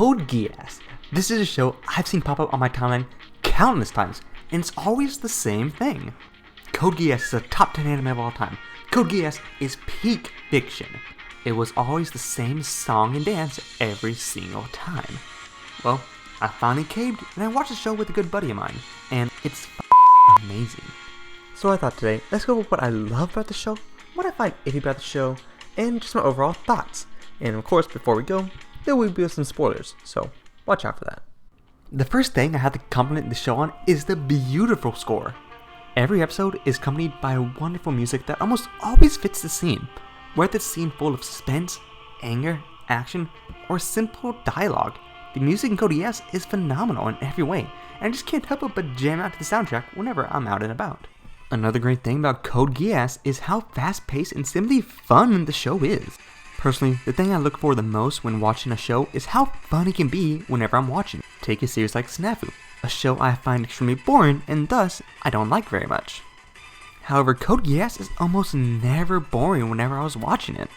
Code Geass. This is a show I've seen pop up on my timeline countless times, and it's always the same thing. Code Geass is a top 10 anime of all time. Code Geass is peak fiction. It was always the same song and dance every single time. Well, I finally caved and I watched the show with a good buddy of mine, and it's amazing. So I thought today, let's go with what I love about the show, what I find iffy about the show, and just my overall thoughts. And of course, before we go, there will be some spoilers, so watch out for that. The first thing I have to compliment the show on is the beautiful score. Every episode is accompanied by wonderful music that almost always fits the scene, whether it's a scene full of suspense, anger, action, or simple dialogue. The music in Code Geass is phenomenal in every way, and I just can't help but jam out to the soundtrack whenever I'm out and about. Another great thing about Code Geass is how fast-paced and simply fun the show is. Personally, the thing I look for the most when watching a show is how fun it can be whenever I'm watching it. Take a series like Snafu, a show I find extremely boring and thus I don't like very much. However, Code Geass is almost never boring whenever I was watching it.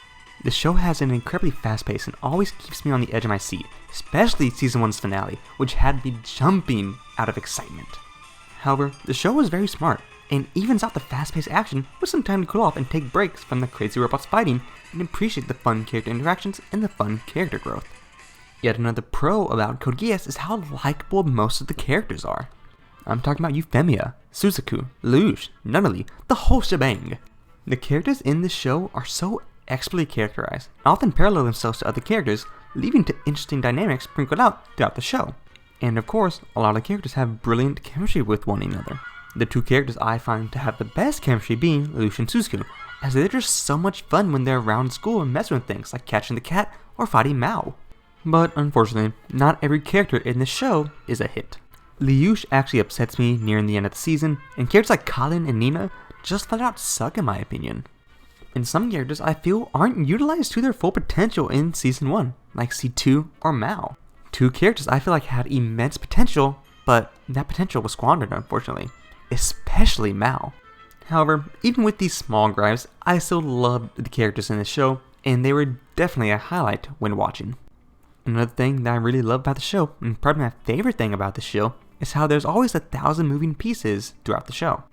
The show has an incredibly fast pace and always keeps me on the edge of my seat, especially Season 1's finale, which had me jumping out of excitement. However, the show was very smart, and evens out the fast-paced action with some time to cool off and take breaks from the crazy robots fighting and appreciate the fun character interactions and the fun character growth. Yet another pro about Code Geass is how likable most of the characters are. I'm talking about Euphemia, Suzaku, Lelouch, Nunnally, the whole shebang. The characters in this show are so expertly characterized and often parallel themselves to other characters, leading to interesting dynamics sprinkled out throughout the show. And of course, a lot of characters have brilliant chemistry with one another. The two characters I find to have the best chemistry being Lelouch and Suzaku, as they're just so much fun when they're around school and messing with things like catching the cat or fighting Mao. But unfortunately, not every character in this show is a hit. Lelouch actually upsets me nearing the end of the season, and characters like Colin and Nina just flat out suck in my opinion. And some characters I feel aren't utilized to their full potential in Season 1, like C2 or Mao. Two characters I feel like had immense potential, but that potential was squandered unfortunately. Especially Mao. However, even with these small gripes, I still loved the characters in the show, and they were definitely a highlight when watching. Another thing that I really love about the show, and probably my favorite thing about the show, is how there's always 1,000 moving pieces throughout the show.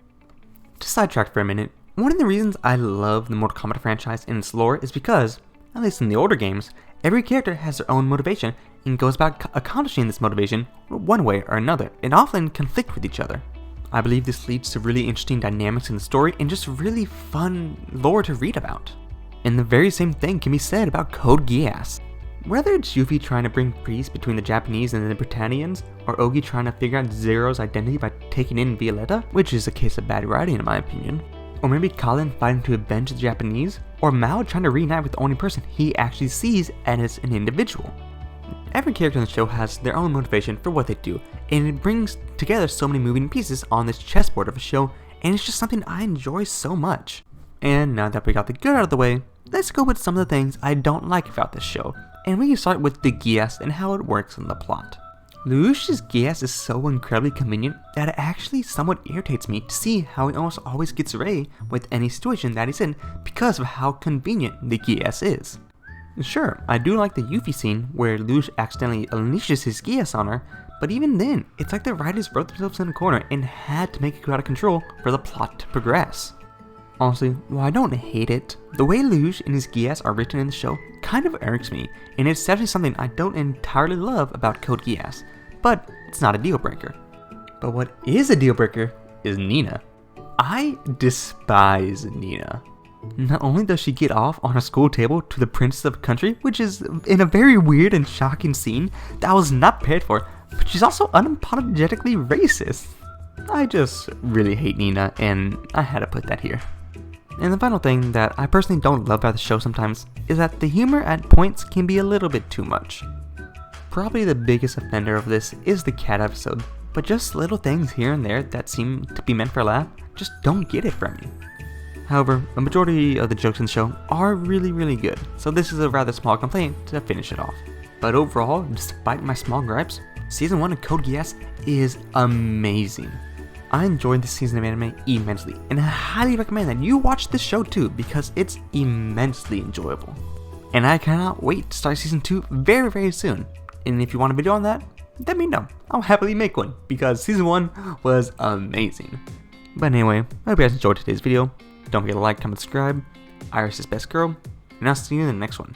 To sidetrack for a minute, one of the reasons I love the Mortal Kombat franchise and its lore is because, at least in the older games, every character has their own motivation and goes about accomplishing this motivation one way or another, and often conflict with each other. I believe this leads to really interesting dynamics in the story and just really fun lore to read about. And the very same thing can be said about Code Geass. Whether it's Yuffie trying to bring peace between the Japanese and the Britannians, or Ogi trying to figure out Zero's identity by taking in Violetta, which is a case of bad writing in my opinion, or maybe Colin fighting to avenge the Japanese, or Mao trying to reunite with the only person he actually sees as an individual. Every character in the show has their own motivation for what they do, and it brings together so many moving pieces on this chessboard of a show, and it's just something I enjoy so much. And now that we got the good out of the way, let's go with some of the things I don't like about this show, and we can start with the Geass and how it works in the plot. Lelouch's Geass is so incredibly convenient that it actually somewhat irritates me to see how he almost always gets away with any situation that he's in because of how convenient the Geass is. Sure, I do like the Yuffie scene where Lelouch accidentally unleashes his Geass on her, but even then, it's like the writers wrote themselves in a corner and had to make it go out of control for the plot to progress. Honestly, while I don't hate it, the way Lelouch and his Geass are written in the show kind of irks me, and it's definitely something I don't entirely love about Code Geass, but it's not a deal breaker. But what is a deal breaker is Nina. I despise Nina. Not only does she get off on a school table to the princess of a country, which is in a very weird and shocking scene that I was not prepared for, but she's also unapologetically racist. I just really hate Nina, and I had to put that here. And the final thing that I personally don't love about the show sometimes is that the humor at points can be a little bit too much. Probably the biggest offender of this is the cat episode, but just little things here and there that seem to be meant for a laugh just don't get it from me. However, a majority of the jokes in the show are really good, so this is a rather small complaint to finish it off. But overall, despite my small gripes, Season 1 of Code Geass is amazing. I enjoyed this season of anime immensely, and I highly recommend that you watch this show too because it's immensely enjoyable. And I cannot wait to start Season 2 very soon. And if you want a video on that, let me know. I'll happily make one because season 1 was amazing. But anyway, I hope you guys enjoyed today's video. Don't forget to like, comment, subscribe. Iris is best girl, and I'll see you in the next one.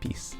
Peace.